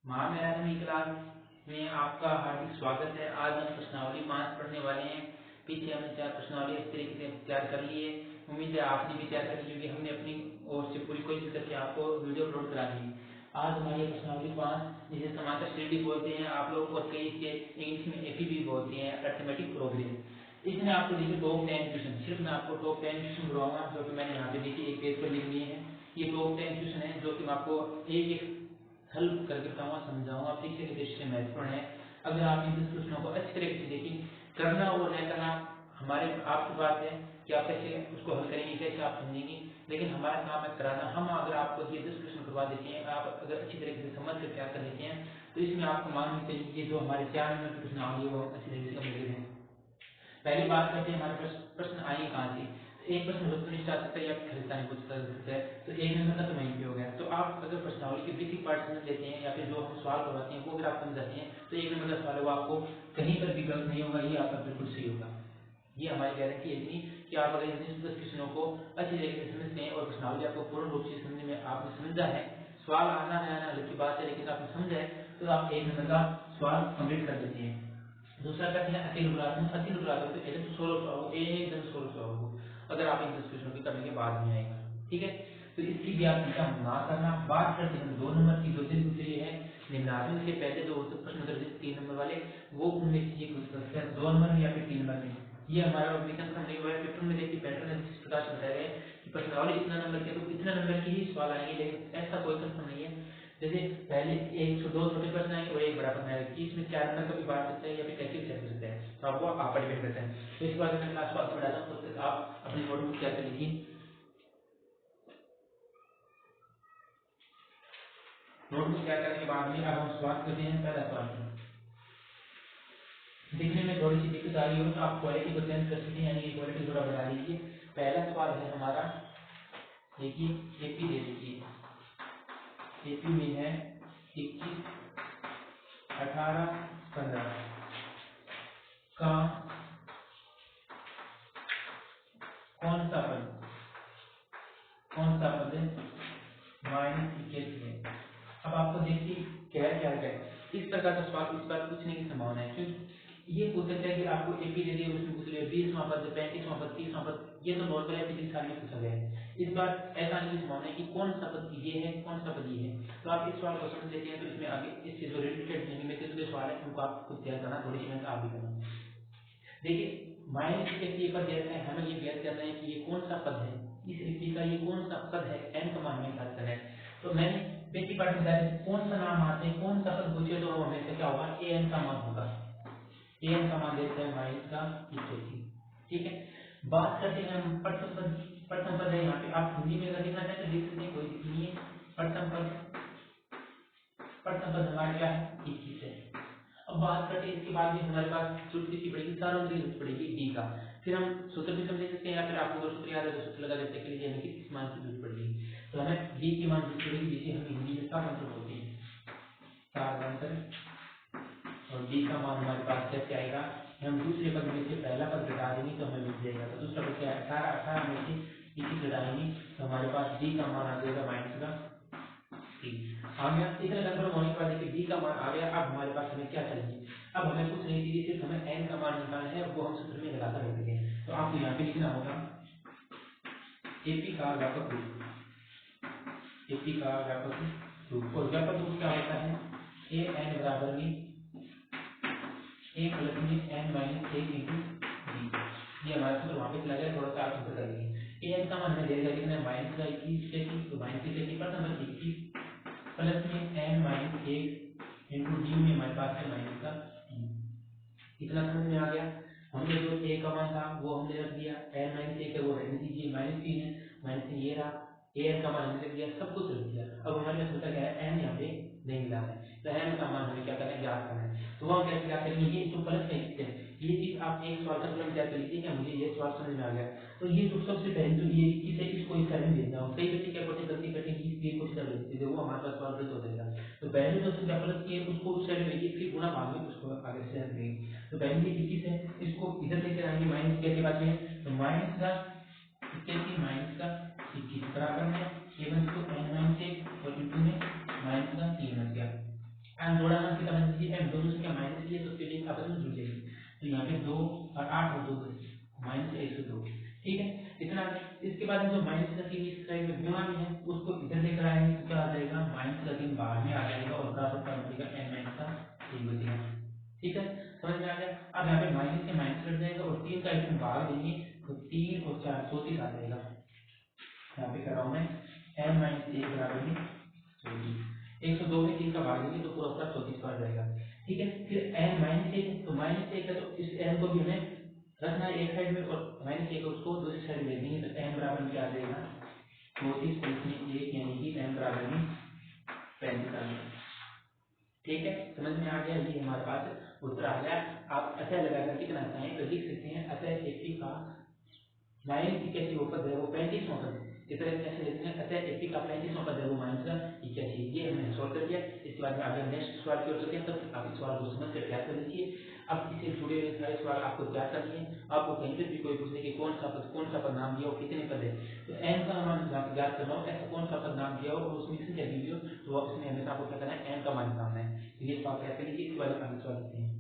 महामैराथन की क्लास में आपका हार्दिक स्वागत है। आज हम प्रश्नावली 5 पढ़ने वाले हैं। पीछे हमने 4 प्रश्नावली इस तरीके से तैयार कर ली है। उम्मीद है आपने भी तैयार कर ली, क्योंकि हमने अपनी ओर से पूरी कोशिश करके आपको वीडियो अपलोड करा दी। आज हमारी प्रश्नावली 5, जिसे समांतर श्रेणी बोलते हैं, आप लोग और कई से इंग्लिश में एपी भी बोलते हैं, अरिथमेटिक प्रोग्रेस। इसमें आपको देखिए टॉप 10 क्वेश्चन, सिर्फ मैं आपको टॉप 10 क्वेश्चन करवाऊंगा, जो कि मैंने यहाँ पे देखिए एक पेज पर लिख लिए हैं। ये टॉप 10 क्वेश्चन है जो कि मैं आपको एक एक हल करके बताऊंगा, समझाऊंगा, परीक्षा के दृष्टि से महत्वपूर्ण है। अगर आप इन 10 प्रश्नों को अच्छी तरीके से देखें, करना और न करना हमारे आपकी बात है कि आप कैसे उसको हल करेंगे, कैसे आप समझेंगे, लेकिन हमारा काम है कराना। हम अगर आपको ये 10 प्रश्न करवा देते हैं, आप अगर अच्छी तरीके से समझ कर तैयार कर लेते हैं, तो इसमें आपको मालूम चाहिए जो हमारे 4 नंबर के प्रश्न आएंगे वो अच्छी तरीके से कंप्लीट है। पहली बात करते हैं हमारे प्रश्न आएंगे कहाँ से। एक प्रश्न वस्तुनिष्ठ आ सकता है या खालिस्तानी पूछ सकता है, तो एक नंबर का तो वहीं पे हो गया। तो आप अगर प्रश्नावली के बेसिक पार्ट समझ लेते हैं या फिर जो हम सवाल करवाते हैं वो अगर आप समझ जाते हैं, तो एक नंबर का सवाल है वो आपको कहीं पर भी गलत नहीं होगा, ये आपका बिल्कुल सही होगा। ये हमारी गारंटी है इतनी कि आप अगर इन 10 क्वेश्चनों को अच्छी तरीके से समझते हैं और प्रश्नावली आपको पूर्ण रूप से समझने में आपने समझा है, सवाल आना है आना अलग की बात है, लेकिन आपने समझा है तो आप एक नंबर का सवाल कंप्लीट कर देते हैं। दूसरा करते हैं अति अनुपात। अति अनुपात तो पहले तो 1600 एकदम 1600 अगर आप इन 10 क्वेश्चन की करने के बाद में आएगा, ठीक है। तो इसकी भी आप चिंता ना करना। बात करते हैं 2 नंबर की, जो दिन दूसरी है निम्नांकन के पहले जो प्रश्न उत्तर 3 नंबर वाले, वो उनमें से ये पूछ सकते हैं 2 नंबर में या फिर 3 नंबर में। ये हमारा ऑब्जेक्शन का नहीं हुआ है। पेपर में देखिए पैटर्न है, जिस प्रकार से बताया गया है कि प्रश्नावली इतना नंबर के तो इतना नंबर के ही सवाल आएंगे, लेकिन ऐसा कोई कंफर्म नहीं है। जैसे पहले एक दो छोटे प्रश्न आएंगे और एक बड़ा प्रश्न आएगा कि इसमें 4 नंबर का भी बांट सकता है या फिर कैसे भी कर सकते हैं, तो आप वो आप पर डिपेंड करते हैं। तो इस बार मैं क्लास को आपको बताता हूँ, तब तक आप अपनी नोटबुक क्या करेंगे, नोटबुक क्या करने के बाद में अब हम शुरुआत करते हैं पहला सवाल। देखने में थोड़ी सी दिक्कत आ रही हो तो आप क्वालिटी को चेंज कर सकते हैं, यानी क्वालिटी थोड़ा बढ़ा लीजिए। पहला सवाल है हमारा, देखिए एपी दे दीजिए। एपी में है 21, 18, 15 का कौन सा पद -21 है। अब आपको देखिए क्या है। इस प्रकार का सवाल इस बार पूछने की संभावना है, क्योंकि ये पूछ सकता है कि आपको एपी दे दिए, उसमें पूछ लिया 20वां पद, 35वां पद, 30वां पद, ये तो नॉर्मल है, पिछले साल में पूछा गया है। इस बार ऐसा नहीं की संभावना है कि कौन सा पद ये है, कौन सा पद ये है। तो आप इस सवाल को समझ लेते हैं, तो इसमें आगे इससे जो रिलेटेड निम्नलिखित के सवाल है उनको आप खुद तैयार करना, थोड़ी सी मेहनत आप भी करना। देखिए -21 पद दिया है, हमें ये ज्ञात करना है कि ये कौन सा पद है, इस एपी का ये कौन सा पद है, n का मान ज्ञात करना है। तो मैंने बेसिक पार्ट में बताया कौन सा नाम आते हैं, कौन सा पद पूछे तो हमेशा क्या होगा, an का मान होगा। an का मान देते हैं -21, ठीक है। बात करते हैं हम प्रथम पद है। यहाँ पे आप हिंदी में अगर लिखना चाहते हैं लिख सकते हैं, कोई दिक्कत नहीं है। प्रथम पद हमारा क्या है, 21 है। अब बात करते हैं इसके बाद भी हमारे पास सूत्र किसकी पड़ेगी, सारण की जरूरत पड़ेगी डी का। फिर हम सूत्र भी समझ सकते हैं, या फिर आपको अगर सूत्र याद है तो सूत्र लगा देते के लिए हमें किस मान की जरूरत पड़ेगी, तो हमें डी की मान की जरूरत पड़ेगी, जिसे हम हिंदी में सारांश बोलते हैं। और डी का मान हमारे पास कैसे आएगा, हम दूसरे पद में से पहला पद घटा देंगे तो हमें मिल जाएगा। तो दूसरा पद क्या है, 18 में से 21 घटाएंगे तो हमारे पास डी का मान आ जाएगा -3 आ गया। इतना कंफर्म होने के बाद देखिए डी का मान आ गया। अब हमारे पास हमें क्या चाहिए, अब हमें कुछ नहीं चाहिए, सिर्फ हमें n का मान निकालना है, वो हम सूत्र में लगाकर रख देंगे। तो आपको यहाँ पे लिखना होगा एपी का व्यापक रूप, एपी का व्यापक रूप। और व्यापक रूप क्या होता है, ए n बराबर में a प्लस में n-1 इंटू डी। ये हमारा सूत्र वहाँ पे चला गया, थोड़ा सा आप सूत्र कर लीजिए। a n का मान हमें देगा कितना, -21, तो -21 प्रथम पद 21 प्लस में n-1 इंटू डी में हमारे पास है -3। इतना समझ में आ गया। हमने जो a का मान था वो हमने रख दिया, n-1 है वो रहने दीजिए, -3 है, -3 ये रहा, an का मान हमने रख दिया, सब कुछ रख दिया। अब हमारे पास बचा क्या है, n यहाँ पे नहीं मिला है, तो n का मान हमें क्या करना है, ज्ञात करना है। तो हम कैसे क्या करेंगे, ये इसको प्लस में लिखते हैं। ये चीज आप एक सवाल का तुरंत तैयार कर लीजिए कि मुझे ये सवाल समझ में आ गया। तो ये तो सबसे पहले तो ये इसे इसको इस तरह में देता हूँ। कई बच्चे क्या करते हैं, गलती करते हैं कि ये कुछ कर लेते हैं, वो हमारे पास सवाल गलत हो जाएगा। तो पहले जो संख्या प्लस की है उसको उस साइड में भेजिए, फिर गुणा भाग में उसको आगे से देंगे। तो पहले 21 है, इसको इधर लेकर आएंगे, माइनस कैसे बात है, तो माइनस का 21 बराबर है, केवल इसको n-1 और इंटू में -3 बच गया। एम जोड़ा मान कितना बन जाएगी, एम दोनों संख्या माइनस की है तो फिर एक आपस में जुड़ जाएगी, तो यहाँ पे 2 और 8 और 2 माइनस 102, ठीक है। इतना इसके बाद जो माइनस का चिन्ह इस साइड में गुणा में है उसको इधर लेकर आएंगे तो क्या आ जाएगा, माइनस का चिन्ह बाहर में आ जाएगा और बराबर का बचेगा n माइनस का 3 बचेगा, ठीक है, समझ में आ गया। अब यहाँ पे माइनस से माइनस कट जाएगा और 3 का इसमें भाग देंगे तो 3 और 4 34 आ जाएगा, यहाँ पे कर रहा हूँ मैं n माइनस 1 बराबर में 34, 102 में 3 का भाग देंगे तो पूरा पूरा 34 आ जाएगा, ठीक है। फिर n माइनस 1 तो माइनस 1 है तो इस n को भी हमें रखना है एक साइड में और माइनस 1 उसको दूसरी साइड में ले देंगे तो n बराबर में क्या आ जाएगा 34 इसमें 1 यानी कि n बराबर में 35 आ जाएगा, ठीक है, समझ में आ गया। ये हमारे पास उत्तर आ गया। आप अतः लगाकर कितना चाहें तो लिख सकते हैं, अतः एपी का 81वां पद है वो 35वां पद, इस तरह कैसे लिखते हैं, अतः एपी का 35वां पद है वो माइनस का 81, ये हमने सॉल्व कर दिया। इसके बाद अगर नेक्स्ट सवाल की ओर चलते हैं तब आप इस सवाल को समझ कर तैयार कर लीजिए। अब इससे जुड़े हुए सारे सवाल आपको तैयार करनी है, आपको कहीं पर भी कोई पूछे कि कौन सा पद नाम दिया हो, कितने पद है, तो n का मान ज्ञात करना हो, ऐसा कौन सा पद नाम दिया हो और उसमें संख्या दी हुई हो तो इसमें हमेशा आपको क्या करना है, n का मान निकालना है। तो ये सवाल कैसे लीजिए, इस वाले आगे सवाल लिखते हैं,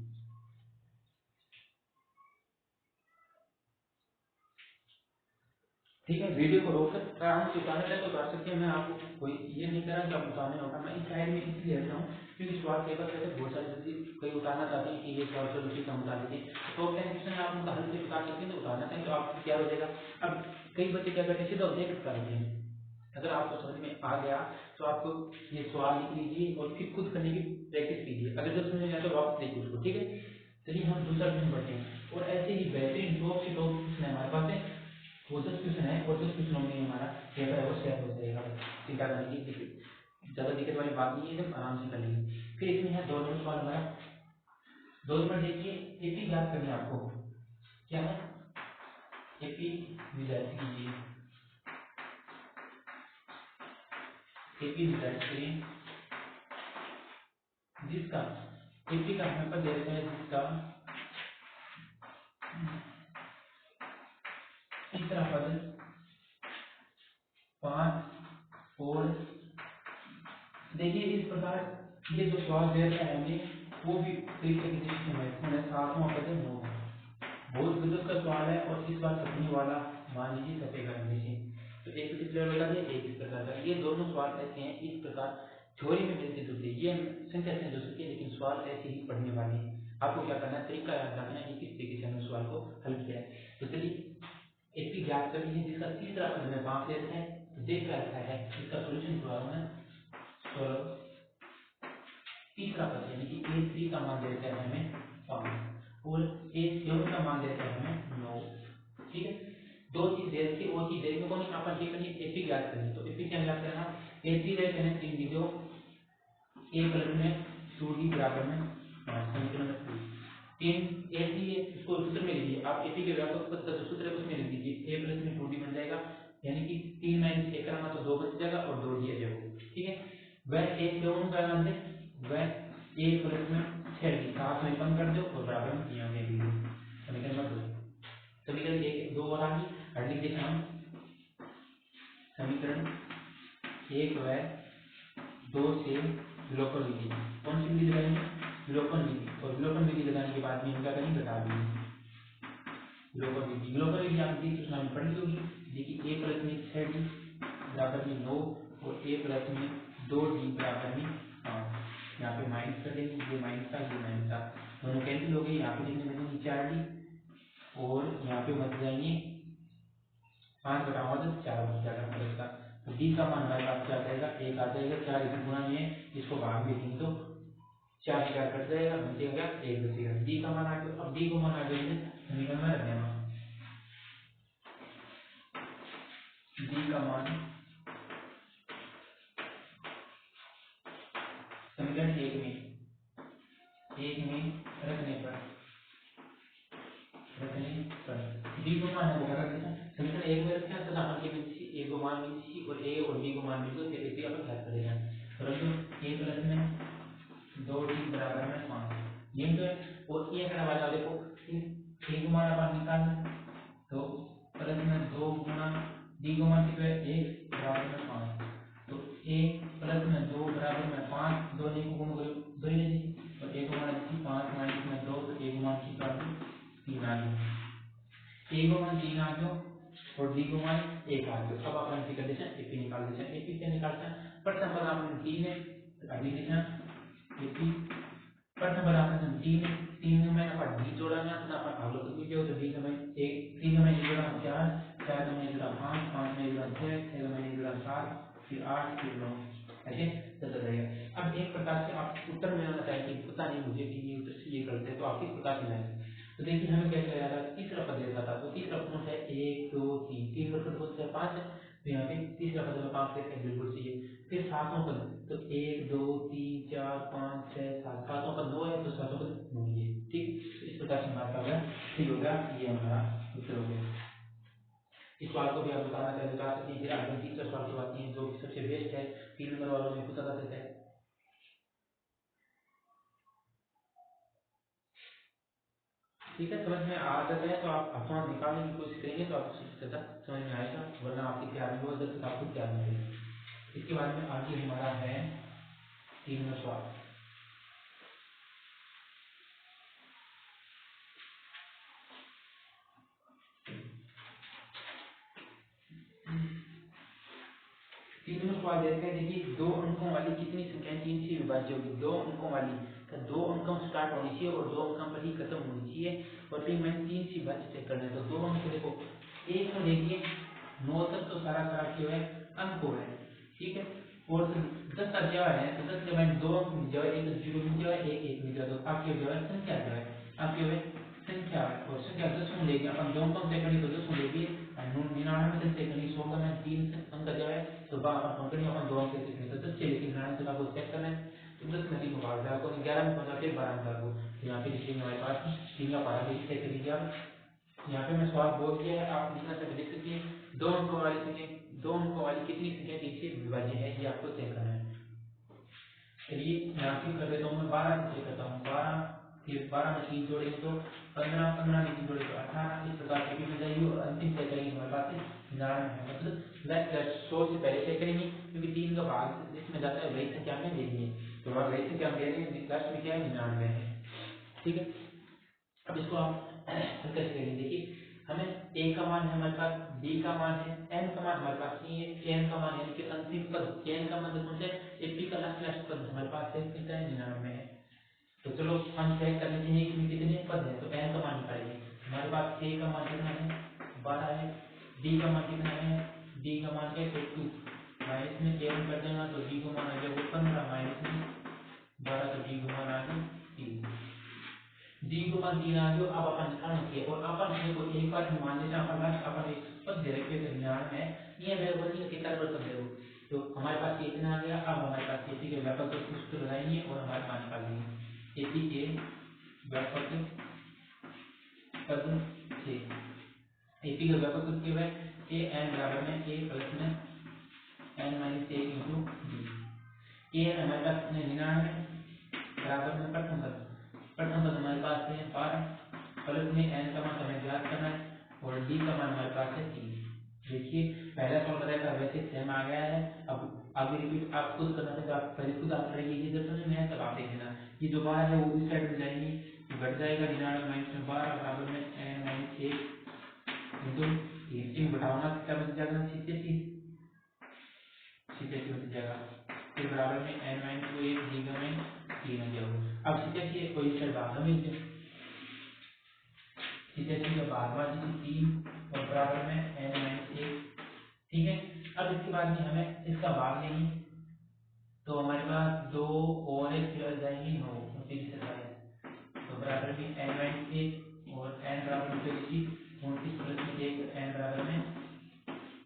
ठीक है। वीडियो को रोक कर आप उतारना चाहे तो उतार सकते हैं, मैं आपको कोई ये नहीं कह रहा कि आप उतारने होगा, मैं इस साइड में इसलिए ले रहा हूँ क्योंकि सवाल कई बार कहते हैं बहुत सारे जल्दी कई उतारना चाहते हैं कि ये सवाल चलो ठीक हम उतार देते हैं, तो क्वेश्चन आप उनका हल से उतार सकते हैं, तो उतारना चाहें तो आपको क्या हो जाएगा। अब कई बच्चे क्या करते हैं सीधा देख उतार देते हैं, अगर आपको समझ में आ गया तो आप ये सवाल लिख लीजिए और फिर खुद करने की प्रैक्टिस कीजिए, अगर जब समझ में आए तो वापस देखिए उसको, ठीक है। चलिए हम दूसरा क्वेश्चन पढ़ते हैं और ऐसे ही बेहतरीन टॉप से टॉप क्वेश्चन हमारे पास है, वो 10 क्वेश्चन है और 10 क्वेश्चनों में हमारा पेपर है वो शेयर हो जाएगा, चिंता करने की ज़्यादा दिक्कत वाली बात नहीं है, एकदम आराम से कर लेंगे। फिर इसमें है 2 नंबर सवाल हमारा, 2 नंबर देखिए, एपी याद करनी है आपको, क्या है एपी विद्यार्थी कीजिए, एपी विद्यार्थी जिसका एपी का हमें पद देते हैं जिसका तीसरा पद 5 और देखिए इस प्रकार ये जो सवाल दे रहा है हमें वो भी परीक्षा की दृष्टि से महत्वपूर्ण है, 7वां पद 9 बहुत गजब का सवाल है और इस बार सपने वाला मान लीजिए सपेगा से, तो एक इस लेवल का एक इस प्रकार का, ये दोनों सवाल ऐसे हैं इस प्रकार थ्योरी में मिलते जुलते, ये संख्या से जुड़ सकती है लेकिन सवाल ऐसे ही पढ़ने वाले हैं। आपको क्या करना है, तरीका याद रखना है किस तरीके से हमने सवाल को हल किया है। तो चलिए एक भी ज्ञात कर लीजिए जिसका तीसरा पद में 5 लेते हैं, तो देख रखा है इसका सोल्यूशन करवा रहा हूं मैं, तीसरा पद यानी कि a3 का मान देते हैं हमें 5 और a7 का मान देते हैं हमें 9, ठीक है। दो चीज दे रखी वो चीज देखने को नहीं, अपन ये करनी एपी ज्ञात करनी, तो एपी क्या ज्ञात करना, a3 देते हैं 3 डी जो a प्लस में 2d बराबर में 5 समीकरण 3 a3 इसको सूत्र में लीजिए, आप एपी के व्यापक पद का जो सूत्र है उसमें लिख दीजिए, a प्लस में 2d बन जाएगा यानी कि 3 माइनस 1 करना तो 2 बच जाएगा और 2 दिया जाएगा, ठीक है। वह एक क्यों का मान है वह a प्लस में 6d साथ में कम कर दो और बराबर में यहाँ दे दीजिए, समीकरण नंबर 2, समीकरण 1 2 और आगे हर लिख देते हम, समीकरण 1 व 2 से विलोपन विधि, कौन सी विधि लगाएंगे, विलोपन विधि, और विलोपन विधि लगाने के बाद में इनका करेंगे घटा देंगे, विलोपन विधि, विलोपन विधि आप दी सूचना में पढ़ी होगी, देखिए a प्लस में 6d बराबर में 9 और a प्लस में 2d बराबर में 5, यहाँ पे माइनस कर देंगे, ये माइनस था ये माइनस था, दोनों कैंसिल हो गए, यहाँ पे लिखने बचेंगे 4d और यहाँ पे बच जाएंगे 5 बटा 4 बच जाएगा प्लस का, तो d का मान हमारे पास क्या जाएगा 1 आ जाएगा, 4 इसी गुणा में इसको भाग में देंगे तो 4 कट जाएगा, बचेगा 1 बचेगा, d का मान आ गया। अब d को मान आ गया समीकरण में रख देना, d का मान समीकरण 1 में रखने पर d को मान है रख देना, समीकरण 1 में रखते हैं तथा अपन के बीच a को मान लीजिए और a और b को मान लीजिए, फिर इसे अपन हल करेंगे, परंतु a प्लस में 2d बराबर में 5 ये तो है, और ये करने वाला देखो a को मान अपन निकालना तो प्लस में 2 गुना d को मान कितना है 1 बराबर में 5, तो a प्लस में 2 बराबर में 5, 2 को गुणा करो 2 और डी को मान 1 आ गया। अब अपन की कंडीशन एपी निकाल देते हैं। एपी से निकालते हैं प्रथम पद आपने 3 है अभी देना एपी प्रथम पद आपने 3 है 3 में अपन डी जोड़ा ना तो अपन अवलोकन भी जो डी में 1 3 में जोड़ा 4 4 में जोड़ा 5 5 में जोड़ा 6 6 में जोड़ा 7 फिर 8 फिर 9 ऐसे चलता रहेगा। अब एक प्रकार से आप उत्तर में आना चाहिए कि पता नहीं मुझे कि ये उत्तर से ये करते हैं तो आप किस प्रकार से लाएंगे। तो देखिए हमें क्या किया था तीसरा पद देखा था तो तीसरा पद है 1 2 3 3 का पद होता है 5 है तो यहाँ पे तीसरा पद में 5 से बिल्कुल सही है। फिर सातों पद तो 1 2 3 4 5 6 7 सातों पद 9 है तो सातों पद 9 ही है। ठीक इस प्रकार से हमारा होगा ठीक होगा ये हमारा उत्तर हो गया। इस सवाल को भी आप बता सकते हैं। फिर आगे तीसरा सवाल की बात है जो सबसे बेस्ट है 3 नंबर वालों में पूछा जाता है। ठीक है समझ में आ जाता है तो आप अपना निकालने की कोशिश करेंगे तो आपको समझ में आएगा वरना आपकी तैयारी हो जब तक आपको तैयार नहीं होगी। इसके बाद में आगे हमारा है 3 नंबर सवाल। तीन नंबर सवाल देखते हैं। देखिए 2 अंकों वाली कितनी संख्याएं 3 से विभाज्य होगी। 2 अंकों वाली तो 2 अंकों स्टार्ट होनी चाहिए और 2 अंकों पर ही खत्म होनी चाहिए और फिर मैं 3 से विभाज्य चेक करना है तो 2 अंक देखो एक में देखिए 9 तक तो सारा जो है अंक हो है ठीक है और 10 तक जो है तो 10 के बाद 2 अंक जो है एक 0 मिल जाए एक 1 मिल जाए तो आपके जो है संख्या जो है आपकी जो है संख्या और संख्या 10 में लेके अपन 2 अंक चेक करेंगे तो 10 में लेके 99 में चेक करेंगे 100 का मैं 3 अंक जो है तो अपन कंपनी अपन 2 अंक से चेक करेंगे तो 10 से लेके 99 तक आपको चेक करना है तो 10 में 3 को भाग दिया को 11 में पहुंचा फिर 12 में भागो तो यहाँ पे लिखेंगे हमारे पास 3 का पारा भी चेक करेंगे आप यहाँ पे मैं सवाल बोल दिया है आप लिखना चाहिए लिख सकते हैं 2 अंकों वाली संख्या 2 अंकों वाली कितनी संख्या 3 से विभाज्य है ये आपको चेक करना है। चलिए यहाँ से कर देता हूँ मैं 12 से चेक करता हूँ 12 फिर 12 में 3 जोड़ेंगे तो 15 15 में 3 जोड़े तो 18 इस प्रकार से मिल जाएगी और अंतिम चेक करेंगे हमारे पास 99 है मतलब लेस 100 से पहले चेक करेंगे क्योंकि 3 का भाग इसमें जाता है वही संख्या में लेनी है तो वह वही संख्या हम ले रहे हैं लास्ट में क्या है 99 है। ठीक है अब इसको आप हल करके करेंगे। देखिए हमें a का मान है हमारे पास b का मान है n का मान हमारे पास नहीं है n का मान यानी कि अंतिम पद n का मतलब कौन सा है ap का लास्ट पद हमारे पास है कितना है 99 है। तो चलो हम चेक कर लेते हैं कि कितने पद है तो n का मान निकालिए हमारे पास a का मान कितना है 12 है d का मान कितना है d का मान है 2 माइनस में 7 कर देना तो d का मान आ जाएगा 15 माइनस में 12 तो d का मान आ गया 3 डी को मान 3 आ गया अब अपन निकालना चाहिए और अपन देखो एक बार मान लेते हैं अपन लास्ट अपन एक पद दे रखे थे 99 में ये मेरे को नहीं कितना पद दे तो हमारे पास ये कितना आ गया अब हमारे पास एपी के व्यापक को सूत्र लगाएंगे और हमारे मान निकाल लेंगे एपी के व्यापक पद से एपी का व्यापक सूत्र क्या है ए एन बराबर में ए प्लस में N minus A into D A हमारे पास कितने 99 बराबर में प्रथम पद हमारे पास है 12 प्लस में n का मान हमें ज्ञात करना है और d का मान हमारे पास है 3। देखिए पहला सवाल बताया था वैसे सेम आ गया है अब आगे रिपीट आप खुद करना है तो आप पहले खुद आप करेंगे ये जब समझ में आए तब आप देख लेना ये जो 12 है वो इस साइड में जाएंगी तो घट जाएगा 99 माइनस में 12 बराबर में n माइनस 1 इंटू 3 घटाना क्या बच जाएगा 87 बच जाएगा फिर बराबर में n माइनस 1 डी का में 3 आ जाएगा। अब सीधे कोई इस भाग में सीधे भाग में 3 और बराबर में n माइनस 1 ठीक है। अब इसके बाद में हमें इसका भाग लेंगे तो हमारे पास 2 और एक फिर जाएंगे 9 29 तो बराबर में n माइनस 1 और n बराबर में 29 प्लस में 1 n बराबर में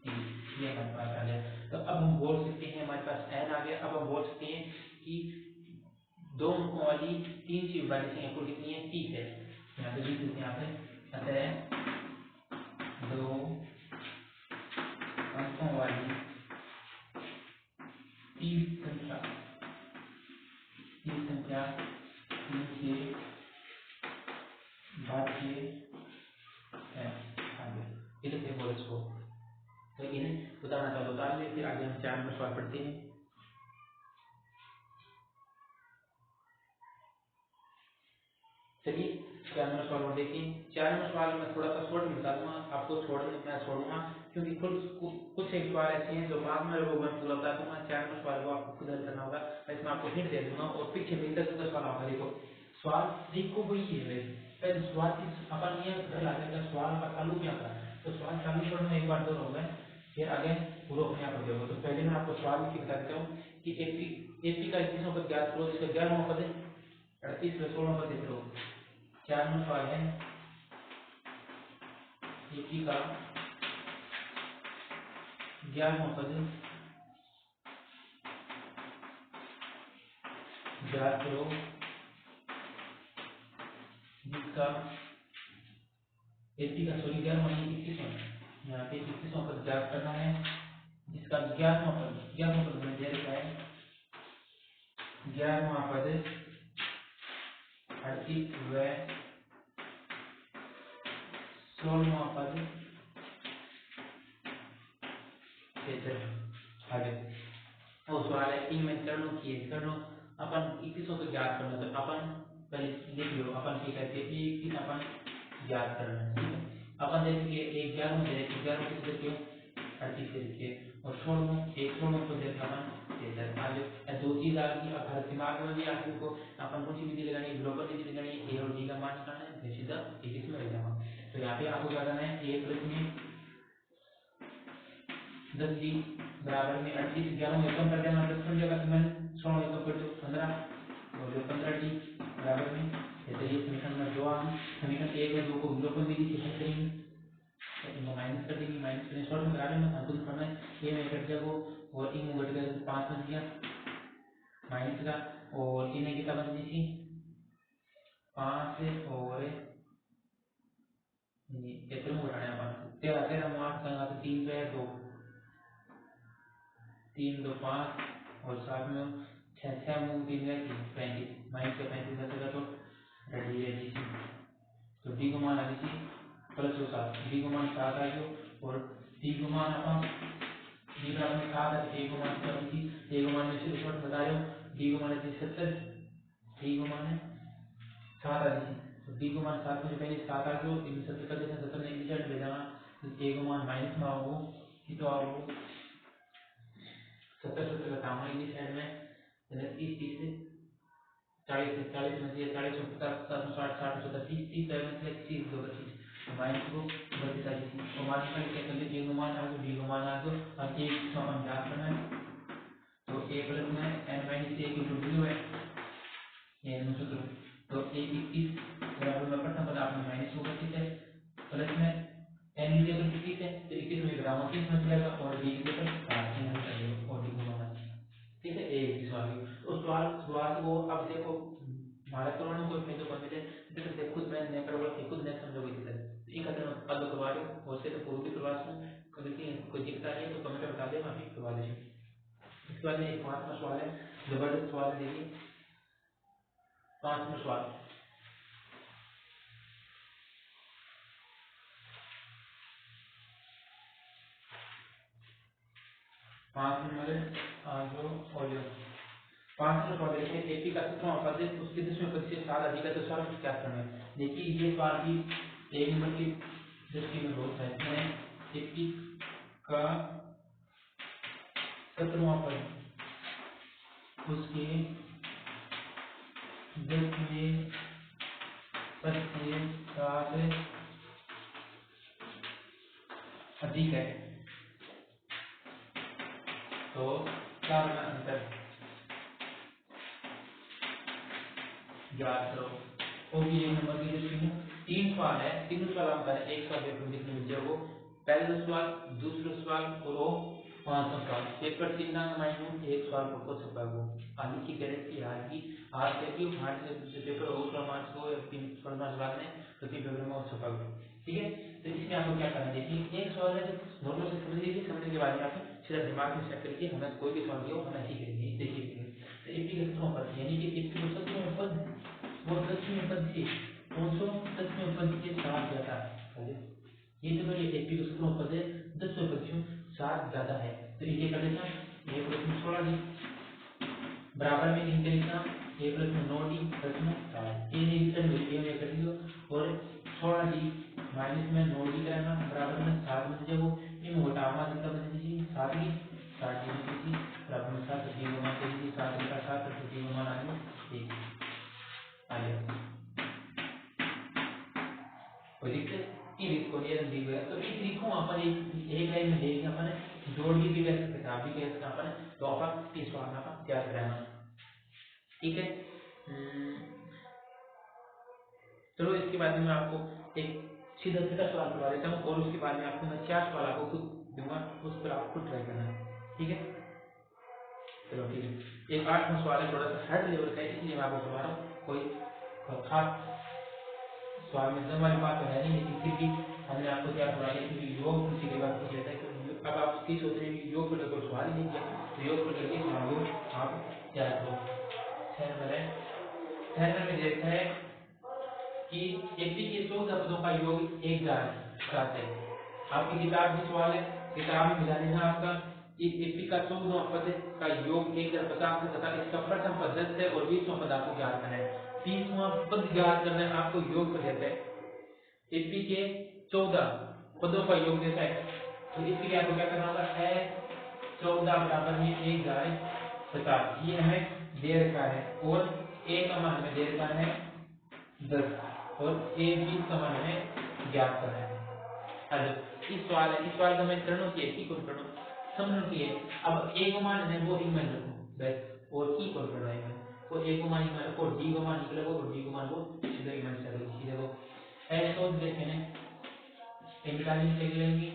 3 ये हमारे पास आ गया। तो अब हम बोल सकते हैं हमारे पास n आ गया। अब हम बोल सकते हैं कि 2 अंकों वाली 3 से विभाजित संख्या कुल कितनी है 30 है। यहाँ पे लिख देते हैं यहाँ पे अतः 2 अंकों वाली 30 संख्या 3 से भाज्य है आगे इधर से बोल इसको तो इन्हें उदाहरण का उतार ले फिर आगे हम 4 नंबर सवाल पढ़ते हैं। चलिए 4 नंबर सवाल और देखिए। 4 नंबर सवाल में थोड़ा सा शॉर्ट में बता दूंगा, आपको मैं छोड़ूंगा क्योंकि कुछ एक सवाल ऐसे हैं जो बाद में वो मैं पूरा बता दूंगा। 4 नंबर सवाल को आपको खुद हल करना होगा, इसमें आपको हिंट दे दूंगा और पीछे में 10 सवाल आपका देखो। सवाल देखो वही है भाई, पहले सवाल की अपन ये घर ला देगा सवाल का चालू क्या था, तो सवाल चालू करना एक बार तो हो गए, फिर आगे पूरा अपने आप हो जाएगा। तो पहले मैं आपको सवाल की बता देता हूँ कि एपी का 21वां पद ज्ञात करो, इसका 11वां पद है 38 में 16वां पद देख लो। 4 नंबर सवाल है एपी का 11वां पद ज्ञात करो, जिसका एपी का 11वां 21वां, यहाँ पे 21वां पद ज्ञात करना है, जिसका 11वां पद में दे रखा है 11वां पद 38 व 16वां पद 73। आगे वो सवाल है इनमें चरणों की चरणों अपन 21 को ज्ञात करना, तो अपन पहले लिख लो अपन क्या कहते हैं 21 अपन ज्ञात करना है, ठीक है। अपन देखिए एक 11 दे 11 किस देखिए 38 से लिखिए और 16 को देखा अपन देता है। आगे दो चीज आ गई, अब हर दिमाग में भी आदमी को अपन कौन सी विधि लगानी, ग्लोबल विधि लगानी, ए और डी का मान निकालना है, सीधा 21 में रह जाऊंगा। तो यहाँ पे आपको क्या करना है, ए प्लस में 10 डी बराबर में 38 11 में कम कर देना, 10 कर दिया तो मैं 16 में कम कर दो 15 और जो 15 डी बराबर में ये समीकरण नंबर 2 आ समीकरण 1 और 2 को ग्लोबल विधि से हल करेंगे, इनको माइनस कर देंगे, माइनस करने शॉर्ट में करा लेना, अंकुल करना है, ये में कट जाएगा और इन में घट गया 5 बन गया माइनस का, और इन्हें कितना बन गई थी 5 और ये तो घटाना है अपन 13 13 8 संगा तो 3 पे 2 3 2 5 और साथ में 6 6 में 3 गए 35 माइनस का 35 बचेगा तो रेडी है जी। तो डी को मान आ गई प्लस 7, डी को मान 7 आ गया और डी को मान अपन डी बराबर में 7 है, ए को मान क्या थी, ए को मान में से शॉर्ट बता रहे हो, डी को मान है 70, डी को मान है 7 आ गई, तो डी को मान 7 में पहले 7 आ गया, इन 70 का जैसे 70 ने इधर ले जाना, तो ए को मान माइनस में आओ कि तो आओ 70 का काम है इस साइड में 30 30 40 40 में से 40 में 50 60 60 60 30 30 में 30 2 25 माइनस को बचता है और मान का क्या कर लीजिए, ए मान आ गया, बी मान आ गया, अब ए का हम ज्ञात करना है, तो ए प्लस में n माइनस ए की वैल्यू है ये न सूत्र, तो ए 21 बराबर में प्रथम पद आपने माइनस को 25 है प्लस में n की जगह 21 है तो 21 में ग्राम 30 में जाएगा और b की जगह 7 में जाएगा और डी को मान, ठीक है। ए सवाल उस सवाल को अब देखो भारत करोड़ को मैं जो कर मिले जैसे खुद मैं नहीं करूंगा कि खुद नहीं समझोगे इधर एक अगर पद करवा रहे हो उससे तो पूर्व की प्रवास में कभी कोई दिखता नहीं तो कमेंट बता दे, मैं भी करवा देंगे। इसके बाद में एक 5वां सवाल है, जबरदस्त सवाल देखिए 5वां सवाल, 5 नंबर जो और 5 नंबर सवाल देखिए एपी का 7वां पद है उसके 10वें पद से 7 अधिक है तो सवाल क्या करना है। देखिए ये सवाल भी 1 नंबर की दृष्टि में बहुत है, इसमें एपी का 17वां पद उसके 10वें पद से 7 अधिक है तो क्या करना, अंतर ज्ञात करो। वो भी 1 नंबर की दृष्टि में 3 सवाल है, 3 सवाल हम करें, एक सवाल देखो कितने मिल जाएगा, पहला सवाल दूसरा सवाल और वो 5वां सवाल, पेपर 3 ना माइनस एक सवाल को छपा वो आगे की गारंटी हार की हार करके हार से पेपर और मार्क्स को 3 सवाल में तो 3 पेपर में और छपा, ठीक है। तो इसमें आपको क्या करना है, देखिए एक सवाल है नॉर्मल से समझ लीजिए, समझने के बाद में आप सीधा दिमाग में सेट करके हमें कोई भी सवाल दिया हम ऐसे करेंगे देखिए। तो एपी का 7वां पद यानी कि एपी का 7वां पद वो 10वें पद से 10वें पद के साथ ज्यादा है, ये जो मेरी एपी का 7वां पद है 10वें पद से साथ ज्यादा है, तो ये कर देना ये प्लस में 16 डी बराबर में इनके लिखना ए प्लस में 9 डी प्लस में 7 ये रिटर्न में ये कर दियो माइनस में जोड़ भी कराना बराबर में 7 बन जाए वो इन घटावा कितना बन दीजिए 7 की 60 बन दीजिए बराबर में 7 डी को मान दीजिए 7 का 7 तो डी को मान आ गया 1 आ गया कोई दिक्कत ये इसको ये दी गया तो इस लिखो अपन एक लाइन में देंगे अपन जोड़ भी कर सकते हैं भी कर सकते हैं अपन तो अपन इस सवाल में अपन तैयार कराना ठीक है। चलो इसके बाद में मैं आपको एक सीधा सीधा सवाल करवा देता हूँ और उसके बाद में आपको मैं 4 सवाल आपको खुद दूंगा उस पर आपको ट्राई करना है ठीक है। चलो ठीक है एक 8वां सवाल है थोड़ा सा हार्ड लेवल का है इसलिए मैं आपको करवा रहा हूँ कोई खास सवाल में वाली बात तो है नहीं लेकिन फिर भी हमने आपको क्या करवा दिया क्योंकि योग किसी के बाद पूछ लेता है अब आप उसकी सोच रहे हैं कि योग को लेकर सवाल ही नहीं किया तो योग को लेकर सवाल को आप तैयार करो। छह में देखा है कि एपी के 14 पदों का योग 1000 है। आपकी किताब में सवाल है किताब में मिला देना आपका इस एपी का 14 पद का योग 1050 से तथा इसका प्रथम पद 10 है और 20वां पद आपको ज्ञात करना है 30वां पद ज्ञात करना है आपको योग पद देता है एपी के 14 पदों का योग देता है तो इसके लिए आपको क्या करना होगा है 14 बराबर में 1050 ये हमें दे रखा है और ए का मान हमें दे रखा है 10 और ए 20 का मान हमें ज्ञात करना है। अब इस सवाल का मैं करणों की एक ही कौन करूं समझो कि अब ए का मान है वो इन में रखूं बस और की कौन कर रहा है वो ए को मान में रखो डी को मान निकलेगा और डी को मान वो सीधे इन में चलेगा सीधे वो ऐसे तो देखें ना इनकाली से लेंगे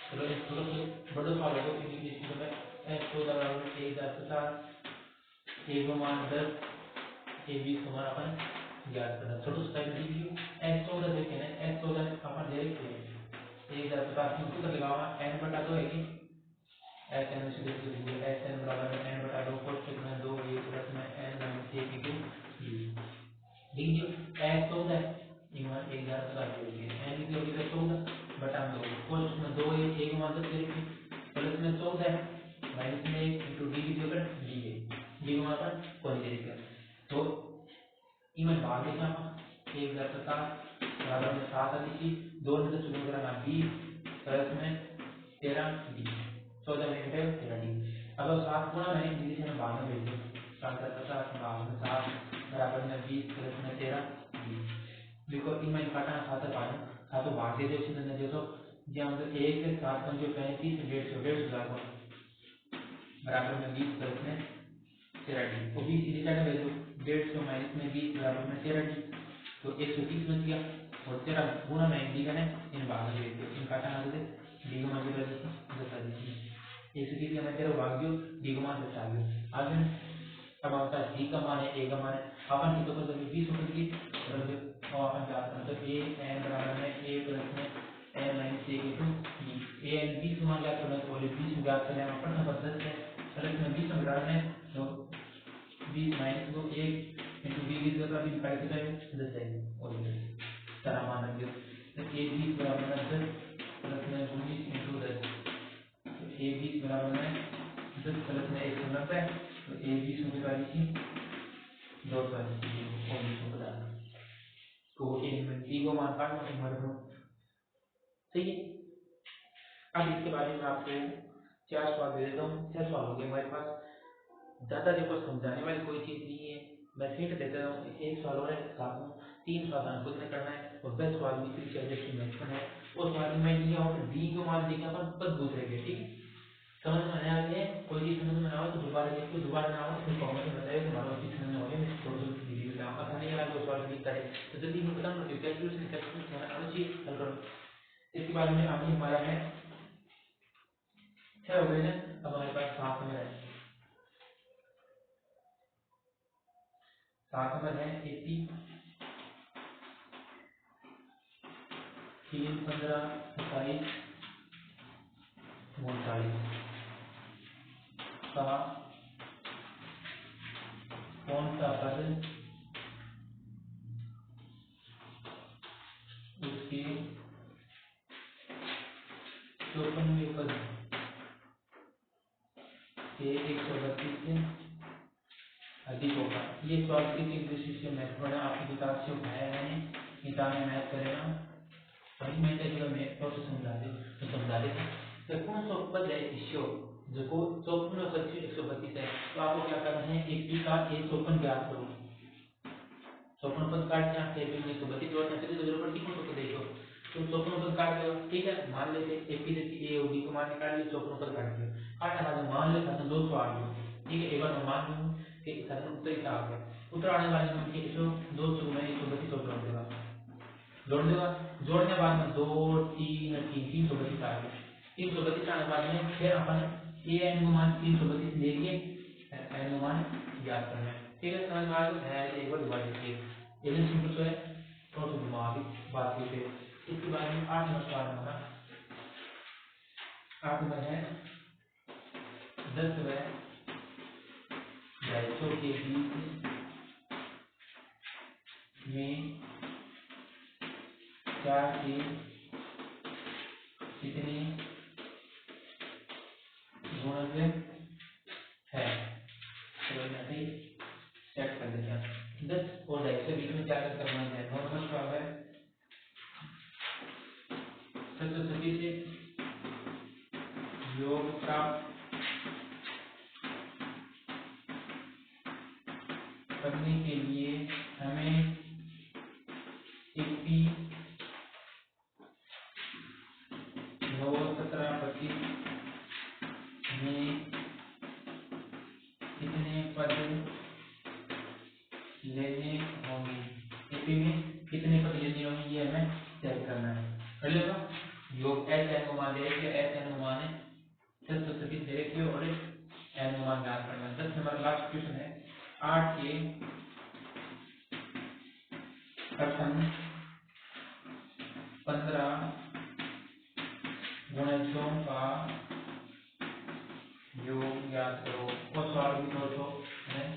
तो थोड़ा बड़ा सवाल है तो इसको मैं एस को बराबर 1050 ए को मान 10 ए 20 को मान अपन ज्ञात करना छोटो सा टाइम लीजिए एस 14 देखें ना एस 14 अपन दे रखे हैं 1050 की ऊपर लगावा n बटा 2 है कि एस n से लिख दीजिए एस n बराबर में n बटा 2 कोष्ठक में 2 ये प्लस में n माइनस 1 इनटू लीजिए एस 14 इनवर 1050 हो गया n की होगी 14 बटा 2 कोष्ठक में 2 ये 1 मान दे रखिए प्लस में 14 माइनस में 1 इनटू d की जगह d है d को अपन कौन दे रखिए तो इनमें भाग देना 1050 बराबर में 7 आती 2 में 10 गुणा करना 20 प्लस में 13 डी 14 में 13 डी अब 7 गुणा में डी से भाग में भेज दो 750 भाग में 7 बराबर में 20 प्लस में 13 डी देखो इनमें काटना 7 पाना 7 भाग दे दो इसी तरह देखो जे हम 1 से 7 पंजे 35 150 बराबर में 20 प्लस में 13 डी वो 20 सीधे काटना भेज दो 150 माइनस में 20 बराबर में 13 डी तो 130 बच गया और 13 गुणा में डी का इन भाग में भेज दो इन काटा ना दे डी को मान के बता दीजिए 130 का मैं 13 भाग दो डी को मान बचा गया आगे अब आपका डी का मान है ए का मान है अपन की तो मतलब 20 होकर की और अपन क्या मतलब ए n बराबर में a प्लस में n minus 1 into b a n 20 मान ज्ञात करना तो 20 में ज्ञात करना अपन नंबर 10 है प्लस में 20 में बराबर है तो 20 माइनस को 1 इनटू b की जगह भी निकाल के 10 है और तरह मान रखिए तो a 20 बराबर है 10 प्लस में 19 इनटू 10 तो a 20 बराबर है 10 प्लस में 190 तो a 20 में बता दीजिए 250 तो इनमें डी को मान काटना इनमें रखो सही है। अब इसके बारे में आपको 4 सवाल दे देता हूँ 6 सवाल हो गए हमारे पास ज्यादा देखो समझाने वाली कोई चीज नहीं है मैं हिंट देता हूँ 1 सवाल और है साथ में 3 सवाल खुद में करना है और 10 सवाल भी सब्जेक्ट में करना है उस सवाल में लिया और डी को मान देंगे अपन पद दूसरे के ठीक समझ में आने वाली है कोई चीज समझ में ना हो तो दोबारा देखो दोबारा ना हो तो कमेंट में बताइए तुम्हारा चीज समझ में हो गया मैं थोड़ा सा वीडियो में आपका खाने वाला दो सवाल लिखता है तो जल्दी मैं बता दूं कैलकुलेशन कैलकुलेशन आना चाहिए हल करो इसके बारे में आगे हमारा है 6 हो गए ना अब हमारे पास 7 नंबर है 7 नंबर है 80 3 15 27 39 का कौन सा पद उसके 54वें पद से 132 से अधिक होगा ये सवाल किसी दृष्टि से महत्वपूर्ण है आपकी किताब से उठाया मैंने किताब में मैथ करेगा Pavimentativa proteção da लेते तो कौन सा पद है इश्यो जो को 54 है तो आपको क्या करना है एक पी का 154 ज्ञात करो 54 पद काट के आप 132 और ऐसे तो जरूरत नहीं कौन सा पद देखो तो 54 पद काट दो ठीक है मान लेते एक पी से ए और बी को मान निकाल लिए 54 पद काट दिया काटने बाद मान ले साधन 200 आ गया ठीक है एक बार मैं मान लूं कि साधन उत्तर ही आ गया उत्तर आने वाले में कि 200 में 132 जोड़ देगा जोड़ने बाद में 2 3 332 आ गया 332 आने बाद में फिर अपन ए एन को मान 332 ले लिए एन को मान ज्ञात करना है ठीक है समझ में आ गया है एक बार दोबारा देखिए ये सिंपल तो है थोड़ा सा घुमा दी बात की फिर इसके बाद में 8 नंबर सवाल होगा 8 नंबर है 10 व 250 के बीच में 4 के कितने गुणज है चलो ऐसे ही सेट कर देते हैं 10 और 250 के बीच में क्या करना है नॉर्मल क्या है सबसे सभी से योग प्राप्त करने के लिए हमें AP 9 17 25 में कितने पद लेने होंगे AP में कितने पद लेने होंगे ये हमें सेट करना है कर लेगा योग एच एन को मान डायरेक्ट एच एन को मान 10 तो सभी डायरेक्ट और एन को मान ज्ञात करना है 10 नंबर लास्ट क्वेश्चन है 8 के प्रथम 15 गुणजों का योग ज्ञात करो और सवाल भी थोड़ा मैं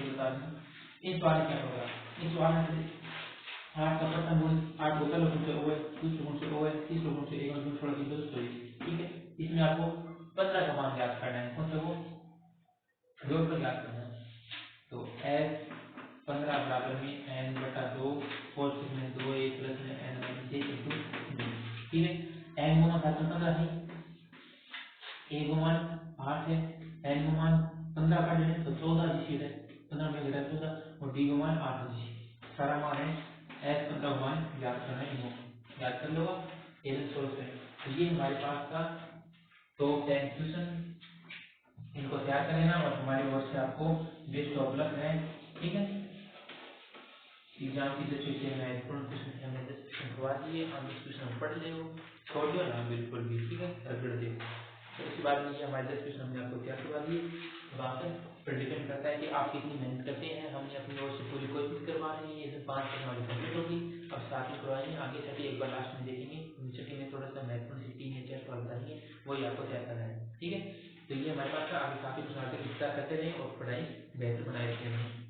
बता दूं इस बार क्या होगा इस बार में 8 का प्रथम गुण 8 को पहले गुण से ओ है दूसरे गुण से ओ है तीसरे गुण से एक और गुण छोड़ के दो ठीक है इसमें आपको 15 का मान ज्ञात करना है कौन सा वो योग पर ज्ञात करना है तो s 15 बराबर में n बटा 2 और में 2 1 प्लस में n माइनस 1 इंटू ठीक है n गुना 15 है a गुमान 8 है n गुमान 15 का है तो 14 जी है 15 में घटा 14 और d गुमान 8 जी सारा मान है s 15 मान याद करना है इनको याद कर लो ये सोर्स है तो ये हमारे पास का तो क्वेश्चन इनको तैयार कर लेना और हमारी ओर से आपको बेस्ट ऑफ लक है ठीक है एग्जाम की जो चीजें हैं पूर्ण क्वेश्चन हमने 10 क्वेश्चन करवा दिए हम 10 क्वेश्चन पढ़ ले छोड़ दो ना बिल्कुल भी ठीक है रगड़ दे तो इसके बाद में ये हमारे 10 क्वेश्चन हमने आपको तैयार करवा दिए अब पर डिपेंड करता है कि आप कितनी मेहनत करते हैं हमने अपनी ओर से पूरी कोशिश करवा रहे हैं ये 5 क्वेश्चन हमारी कंप्लीट होगी अब साथ में करवाएंगे आगे छठी एक बार लास्ट में देखेंगे छठी में थोड़ा सा महत्वपूर्ण से 3 या 4 सवाल बताएंगे वही आपको तैयार करना है ठीक है तो ये हमारे पास आगे काफी कुछ आगे विस्तार करते रहें और पढ़ाई बेहतर बनाए रखें